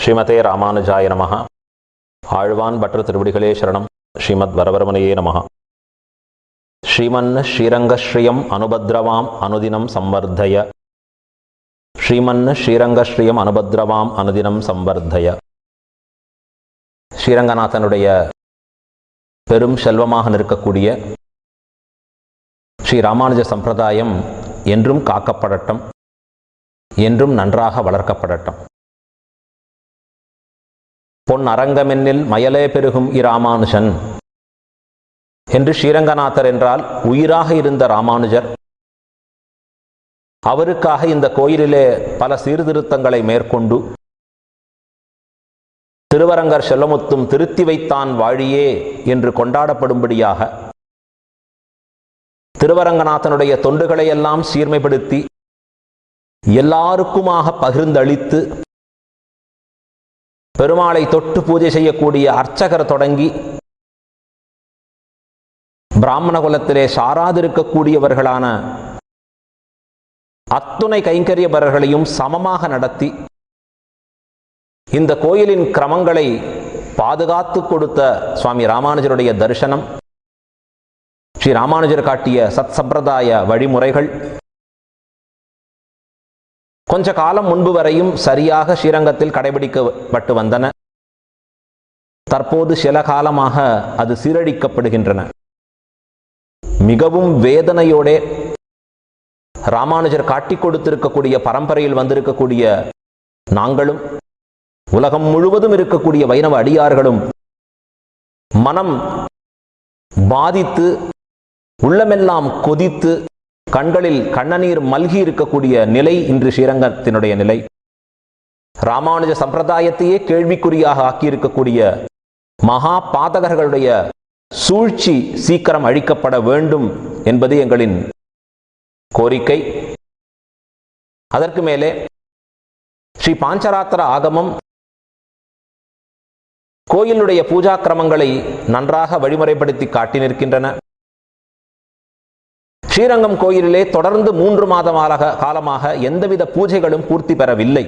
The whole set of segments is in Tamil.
ஸ்ரீமதே ராமானுஜாய நமஹ. ஆழ்வான் பற்ற திருவடிகளே சரணம். ஸ்ரீமத் வரவரமனையே நமஹ. ஸ்ரீமன் ஸ்ரீரங்கஸ்ரீயம் அனுபத்ரவாம் அனுதினம் சம்வர்தய. ஸ்ரீமன் ஸ்ரீரங்கஸ்ரீயம் அனுபத்ரவாம் அனுதினம் சம்வர்தய. ஸ்ரீரங்கநாதனுடைய பெரும் செல்வமாக நிற்கக்கூடிய ஸ்ரீ ராமானுஜ சம்பிரதாயம் என்றும் காக்கப்படட்டும், என்றும் நன்றாக வளர்க்கப்படட்டும். பொன் அரங்கமென்னில் மயலே பெருகும் இராமானுஜன் என்று ஸ்ரீரங்கநாதர் என்றால் உயிராக இருந்த ராமானுஜர். அவருக்காக இந்த கோயிலிலே பல சீர்திருத்தங்களை மேற்கொண்டு திருவரங்கர் செல்லமுத்தும் திருத்தி வைத்தான் வாழியே என்று கொண்டாடப்படும்படியாக திருவரங்கநாதனுடைய தொண்டுகளை எல்லாம் சீர்மைப்படுத்தி எல்லாருக்குமாக பகிர்ந்தளித்து பெருமாளை தொட்டு பூஜை செய்யக்கூடிய அர்ச்சகர் தொடங்கி பிராமண குலத்திலே சாராதிருக்கக்கூடியவர்களான அத்துணை கைங்கரியபரர்களையும் சமமாக நடத்தி இந்த கோயிலின் கிரமங்களை பாதுகாத்து கொடுத்த சுவாமி ராமானுஜருடைய தரிசனம், ஸ்ரீ ராமானுஜர் காட்டிய சத் சம்பிரதாய வழிமுறைகள் கொஞ்ச காலம் முன்பு வரையும் சரியாக ஸ்ரீரங்கத்தில் கடைபிடிக்கப்பட்டு வந்தன. தற்போது சில காலமாக அது சீரழிக்கப்படுகின்றன. மிகவும் வேதனையோட ராமானுஜர் காட்டிக் கொடுத்திருக்கக்கூடிய பரம்பரையில் வந்திருக்கக்கூடிய நாங்களும் உலகம் முழுவதும் இருக்கக்கூடிய வைணவ அடியார்களும் மனம் பாதித்து உள்ளமெல்லாம் கொதித்து கண்களில் கண்ணநீர் மல்கி இருக்கக்கூடிய நிலை இன்று ஸ்ரீரங்கத்தினுடைய நிலை. ராமானுஜ சம்பிரதாயத்தையே கேள்விக்குறியாக ஆக்கியிருக்கக்கூடிய மகா பாதகர்களுடைய சூழ்ச்சி சீக்கிரம் அழிக்கப்பட வேண்டும் என்பது எங்களின் கோரிக்கை. அதற்கு மேலே ஸ்ரீ பாஞ்சராத்திர ஆகமம் கோயிலுடைய பூஜா கிரமங்களை நன்றாக வழிமுறைப்படுத்தி காட்டி நிற்கின்றன. ஸ்ரீரங்கம் கோயிலிலே தொடர்ந்து 3 மாத காலமாக எந்தவித பூஜைகளும் பூர்த்தி பெறவில்லை.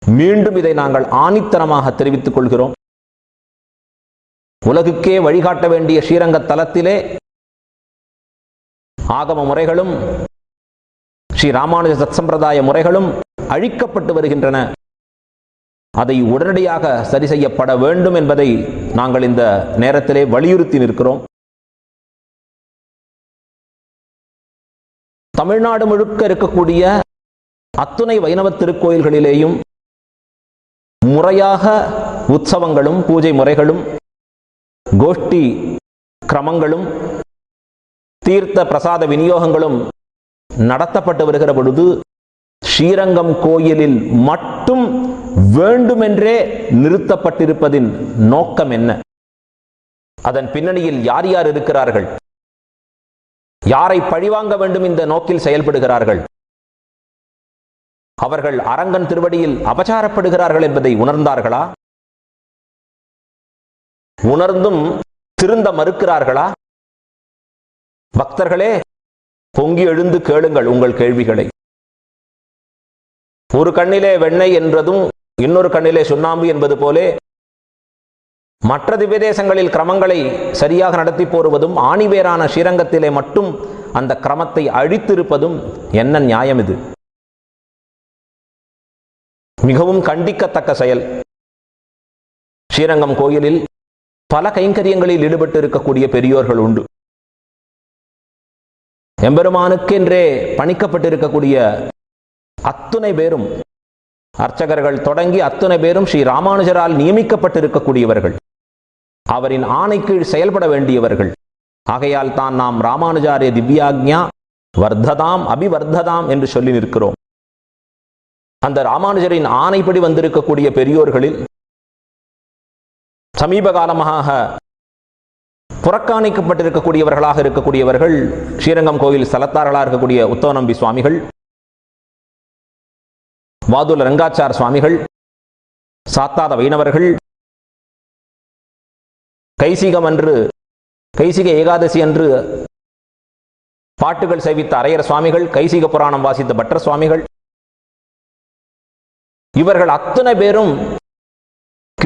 மீண்டும் இதை நாங்கள் ஆணித்தனமாக தெரிவித்துக் கொள்கிறோம். உலகுக்கே வழிகாட்ட வேண்டிய ஸ்ரீரங்க தலத்திலே ஆகம முறைகளும் ஸ்ரீ ராமானுஜ சத்சம்பிரதாய முறைகளும் அழிக்கப்பட்டு வருகின்றன. அதை உடனடியாக சரி செய்யப்பட வேண்டும் என்பதை நாங்கள் இந்த நேரத்திலே வலியுறுத்தி நிற்கிறோம். தமிழ்நாடு முழுக்க இருக்கக்கூடிய அத்துணை வைணவ திருக்கோயில்களிலேயும் முறையாக உற்சவங்களும் பூஜை முறைகளும் கோஷ்டி கிரமங்களும் தீர்த்த பிரசாத விநியோகங்களும் நடத்தப்பட்டு வருகிற பொழுது ஸ்ரீரங்கம் கோயிலில் மட்டும் வேண்டுமென்றே நிறுத்தப்பட்டிருப்பதின் நோக்கம் என்ன? அதன் பின்னணியில் யார் யார் இருக்கிறார்கள்? யாரை பழிவாங்க வேண்டும் இந்த நோக்கில் செயல்படுகிறார்கள்? அவர்கள் அரங்கன் திருவடியில் அபச்சாரப்படுகிறார்கள் என்பதை உணர்ந்தார்களா? உணர்ந்தும் திருந்த மறுக்கிறார்களா? பக்தர்களே, பொங்கி எழுந்து கேளுங்கள் உங்கள் கேள்விகளை. ஒரு கண்ணிலே வெண்ணெய் என்றதும் இன்னொரு கண்ணிலே சுண்ணாம்பு என்பது போலே மற்ற திவ்யதேசங்களில் கிரமங்களை சரியாக நடத்தி போருவதும் ஆணிவேரான ஸ்ரீரங்கத்திலே மட்டும் அந்த கிரமத்தை அழித்திருப்பதும் என்ன நியாயம்? இது மிகவும் கண்டிக்கத்தக்க செயல். ஸ்ரீரங்கம் கோயிலில் பல கைங்கரியங்களில் ஈடுபட்டு இருக்கக்கூடிய பெரியோர்கள் உண்டு. எம்பெருமானுக்கென்றே பணிக்கப்பட்டிருக்கக்கூடிய அத்துணை பேரும் அர்ச்சகர்கள் தொடங்கி அத்துணை பேரும் ஸ்ரீ ராமானுஜரால் நியமிக்கப்பட்டிருக்கக்கூடியவர்கள், அவரின் ஆணை கீழ் செயல்பட வேண்டியவர்கள். ஆகையால் தான் நாம் ராமானுஜாரிய திவ்யாக்ஞா வர்த்ததாம் அபிவர்த்ததாம் என்று சொல்லி நிற்கிறோம். அந்த ராமானுஜரின் ஆணைப்படி வந்திருக்கக்கூடிய பெரியோர்களில் சமீப காலமாக புறக்காணிக்கப்பட்டிருக்கக்கூடியவர்களாக இருக்கக்கூடியவர்கள் ஸ்ரீரங்கம் கோயில் ஸ்தலத்தார்களாக இருக்கக்கூடிய உத்தவநம்பி சுவாமிகள், வாதுல ரங்காச்சார் சுவாமிகள், சாத்தாத வைணவர்கள், கைசிக ஏகாதசி அன்று பாட்டுகள் சேவித்த அரையர் சுவாமிகள், கைசிக புராணம் வாசித்த பட்டர் சுவாமிகள், இவர்கள் அத்தனை பேரும்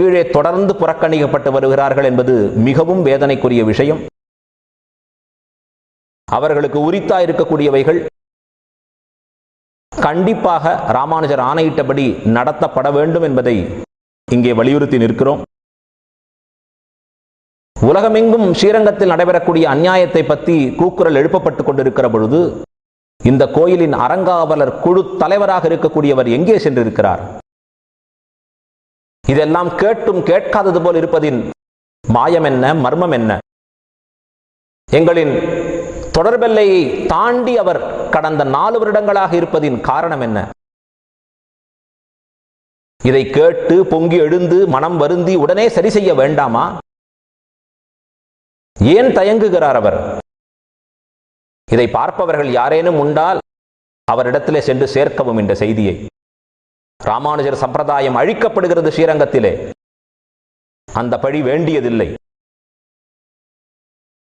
கீழே தொடர்ந்து புறக்கணிக்கப்பட்டு வருகிறார்கள் என்பது மிகவும் வேதனைக்குரிய விஷயம். அவர்களுக்கு உரித்தா இருக்கக்கூடியவைகள் கண்டிப்பாக ராமானுஜர் ஆணையிட்டபடி நடத்தப்பட வேண்டும் என்பதை இங்கே வலியுறுத்தி நிற்கிறோம். உலகமெங்கும் ஸ்ரீரங்கத்தில் நடைபெறக்கூடிய அநியாயத்தை பற்றி கூக்குரல் எழுப்பப்பட்டுக் கொண்டிருக்கிற பொழுது இந்த கோயிலின் அறங்காவலர் குழு தலைவராக இருக்கக்கூடியவர் எங்கே சென்றிருக்கிறார்? இதெல்லாம் கேட்டும் கேட்காதது போல் இருப்பதின் மாயம் என்ன, மர்மம் என்ன? எங்களின் தொடர்பெல்லையை தாண்டி அவர் கடந்த 4 வருடங்களாக இருப்பதின் காரணம் என்ன? இதை கேட்டு பொங்கி எழுந்து மனம் வருந்தி உடனே சரி செய்ய வேண்டாமா? ஏன் தயங்குகிறார் அவர்? இதை பார்ப்பவர்கள் யாரேனும் உண்டால் அவரிடத்திலே சென்று சேர்க்கவும் இந்த செய்தியை. ராமானுஜர் சம்பிரதாயம் அழிக்கப்படுகிறது ஸ்ரீரங்கத்திலே. அந்த பழி வேண்டியதில்லை.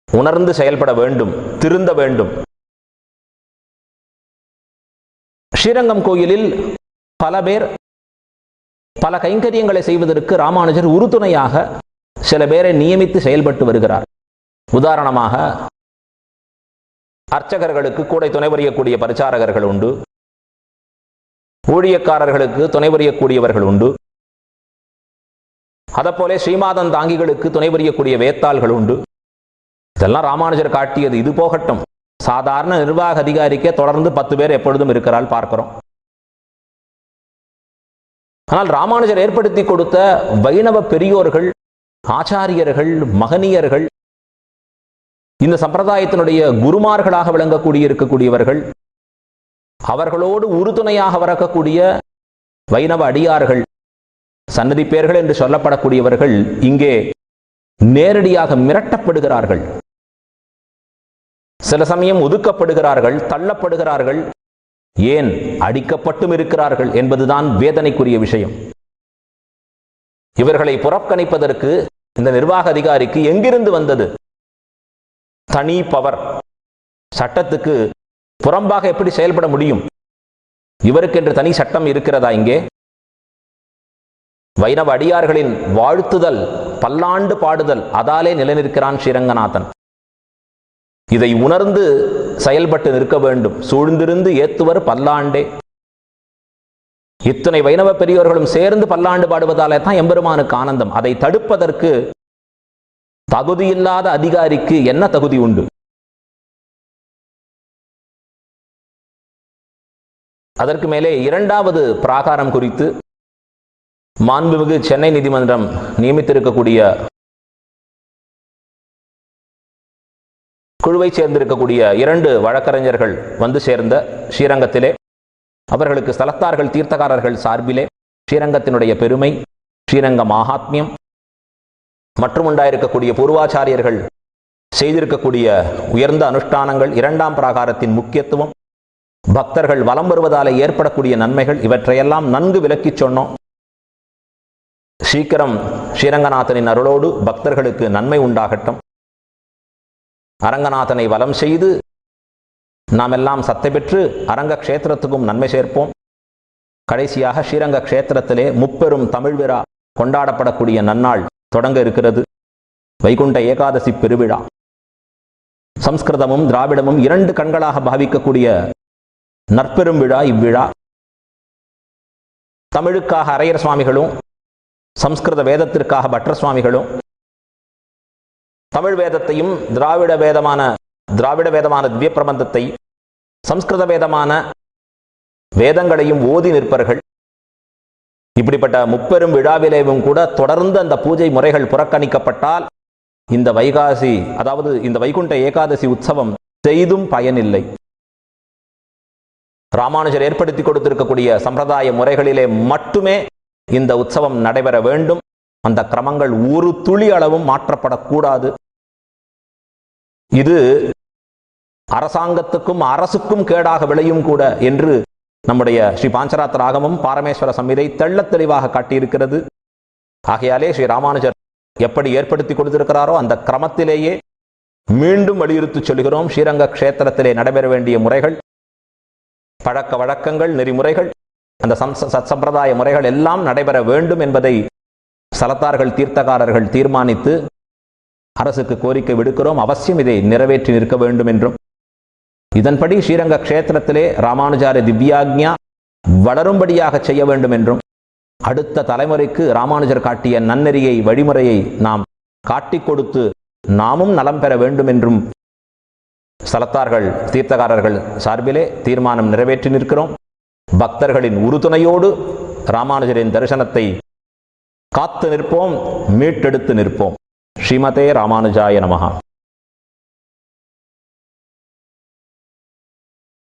உணர்ந்து செயல்பட வேண்டும், திருந்த வேண்டும். ஸ்ரீரங்கம் கோயிலில் பல பேர் பல கைங்கரியங்களை செய்வதற்கு ராமானுஜர் உறுதுணையாக சில பேரை நியமித்து செயல்பட்டு வருகிறார். உதாரணமாக அர்ச்சகர்களுக்கு கூட துணை புரியக்கூடிய பரிசாரகர்கள் உண்டு, ஊழியக்காரர்களுக்கு துணை புரியக்கூடியவர்கள் உண்டு, அதப்போல ஸ்ரீமாதன் தாங்கிகளுக்கு துணை புரியக்கூடிய வேத்தாள்கள் உண்டு. இதெல்லாம் ராமானுஜர் காட்டியது. இது போகட்டும், சாதாரண நிர்வாக அதிகாரிக்கே தொடர்ந்து 10 பேர் எப்பொழுதும் இருக்கிறாள் பார்க்கிறோம். ஆனால் ராமானுஜர் ஏற்படுத்தி கொடுத்த வைணவ பெரியோர்கள், ஆச்சாரியர்கள், மகனியர்கள், இந்த சம்பிரதாயத்தினுடைய குருமார்களாக விளங்கக்கூடிய இருக்கக்கூடியவர்கள், அவர்களோடு உறுதுணையாக வரக்கூடிய வைணவ அடியார்கள், சன்னதி பேர்கள் என்று சொல்லப்படக்கூடியவர்கள் இங்கே நேரடியாக மிரட்டப்படுகிறார்கள். சில சமயம் ஒதுக்கப்படுகிறார்கள், தள்ளப்படுகிறார்கள், ஏன் அடிக்கப்பட்டும் இருக்கிறார்கள் என்பதுதான் வேதனைக்குரிய விஷயம். இவர்களை புறக்கணிப்பதற்கு இந்த நிர்வாக அதிகாரிக்கு எங்கிருந்து வந்தது தனி பவர்? சட்டத்துக்கு புறம்பாக எப்படி செயல்பட முடியும்? இவருக்கென்று தனி சட்டம் இருக்கிறதா இங்கே? வைணவ அடியார்களின் வாழ்த்துதல், பல்லாண்டு பாடுதல், அதாலே நிலைநிற்கிறான் ஸ்ரீரங்கநாதன். இதை உணர்ந்து செயல்பட்டு நிற்க வேண்டும். சூழ்ந்திருந்து ஏத்துவர் பல்லாண்டே. இத்தனை வைணவ பெரியோர்களும் சேர்ந்து பல்லாண்டு பாடுவதாலே தான் எம்பெருமானுக்கு ஆனந்தம். அதை தடுப்பதற்கு தகுதியில்லாத அதிகாரிக்கு என்ன தகுதி உண்டு? அதற்கு மேலே 2வது பிராகாரம் குறித்து மாண்புமிகு சென்னை நீதிமன்றம் நியமித்திருக்கக்கூடிய குழுவை சேர்ந்திருக்கக்கூடிய 2 வழக்கறிஞர்கள் வந்து சேர்ந்த ஸ்ரீரங்கத்திலே அவர்களுக்கு ஸ்தலத்தார்கள் தீர்த்தகாரர்கள் சார்பிலே ஸ்ரீரங்கத்தினுடைய பெருமை, ஸ்ரீரங்க மகாத்மியம் மற்றும் உண்டாயிருக்கக்கூடிய பூர்வாச்சாரியர்கள் செய்திருக்கக்கூடிய உயர்ந்த அனுஷ்டானங்கள், 2ஆம் பிராகாரத்தின் முக்கியத்துவம், பக்தர்கள் வலம் வருவதாலே ஏற்படக்கூடிய நன்மைகள், இவற்றையெல்லாம் நன்கு விளக்கிச் சொன்னோம். சீக்கிரம் ஸ்ரீரங்கநாதனின் அருளோடு பக்தர்களுக்கு நன்மை உண்டாகட்டும். அரங்கநாதனை வலம் செய்து நாம் எல்லாம் சத்தை பெற்று அரங்க க்ஷேத்திரத்துக்கும் நன்மை சேர்ப்போம். கடைசியாக ஸ்ரீரங்க க்ஷேத்திரத்திலே முப்பெரும் தமிழ் விழா கொண்டாடப்படக்கூடிய நன்னாள் தொடங்க இருக்கிறது. வைகுண்ட ஏகாதசி பெருவிழா. சம்ஸ்கிருதமும் திராவிடமும் 2 கண்களாக பாவிக்கக்கூடிய நற்பெரும் விழா இவ்விழா. தமிழுக்காக அரையர் சுவாமிகளும், சம்ஸ்கிருத வேதத்திற்காக பட்டர் சுவாமிகளும், தமிழ் வேதத்தையும் திராவிட வேதமான திவ்ய பிரபந்தத்தை, சம்ஸ்கிருத வேதமான வேதங்களையும் ஓதி நிற்பர்கள். இப்படிப்பட்ட முப்பெரும் விழாவிலேயும் கூட தொடர்ந்து அந்த பூஜை முறைகள் புறக்கணிக்கப்பட்டால் இந்த வைகாசி, அதாவது இந்த வைகுண்ட ஏகாதசி உற்சவம் செய்தும் பயனில்லை. ராமானுஜர் ஏற்படுத்தி கொடுத்திருக்கக்கூடிய சம்பிரதாய முறைகளிலே மட்டுமே இந்த உற்சவம் நடைபெற வேண்டும். அந்த கிரமங்கள் ஒரு துளி அளவும் மாற்றப்படக்கூடாது. இது அரசாங்கத்துக்கும் அரசுக்கும் கேடாக விளையும் கூட என்று நம்முடைய ஸ்ரீ பாஞ்சராத்திர ஆகமம், பாரமேஸ்வர சம்ஹிதை தெள்ளத் தெளிவாக காட்டியிருக்கிறது. ஆகையாலே ஸ்ரீ ராமானுஜர் எப்படி ஏற்படுத்தி கொடுத்திருக்கிறாரோ அந்த கிரமத்திலேயே மீண்டும் வலியுறுத்தி சொல்கிறோம். ஸ்ரீரங்க க்ஷேத்திரத்திலே நடைபெற வேண்டிய முறைகள், பழக்க வழக்கங்கள், நெறிமுறைகள், அந்த சம்பிரதாய முறைகள் எல்லாம் நடைபெற வேண்டும் என்பதை சலத்தார்கள் தீர்த்தகாரர்கள் தீர்மானித்து அரசுக்கு கோரிக்கை விடுக்கிறோம், அவசியம் இதை நிறைவேற்றி நிற்க வேண்டும் என்றும், இதன்படி ஸ்ரீரங்க க்ஷேத்திரத்திலே ராமானுஜாரிய திவ்யாக்ஞா வளரும்படியாக செய்ய வேண்டும் என்றும், அடுத்த தலைமுறைக்கு ராமானுஜர் காட்டிய நன்னெறியை வழிமுறையை நாம் காட்டிக் கொடுத்து நாமும் நலம் பெற வேண்டும் என்றும் சலத்தார்கள் தீர்த்தகாரர்கள் சார்பிலே தீர்மானம் நிறைவேற்றி நிற்கிறோம். பக்தர்களின் உறுதுணையோடு ராமானுஜரின் தரிசனத்தை காத்து நிற்போம், மீட்டெடுத்து நிற்போம். ஸ்ரீமதே ராமானுஜாய நமஹ.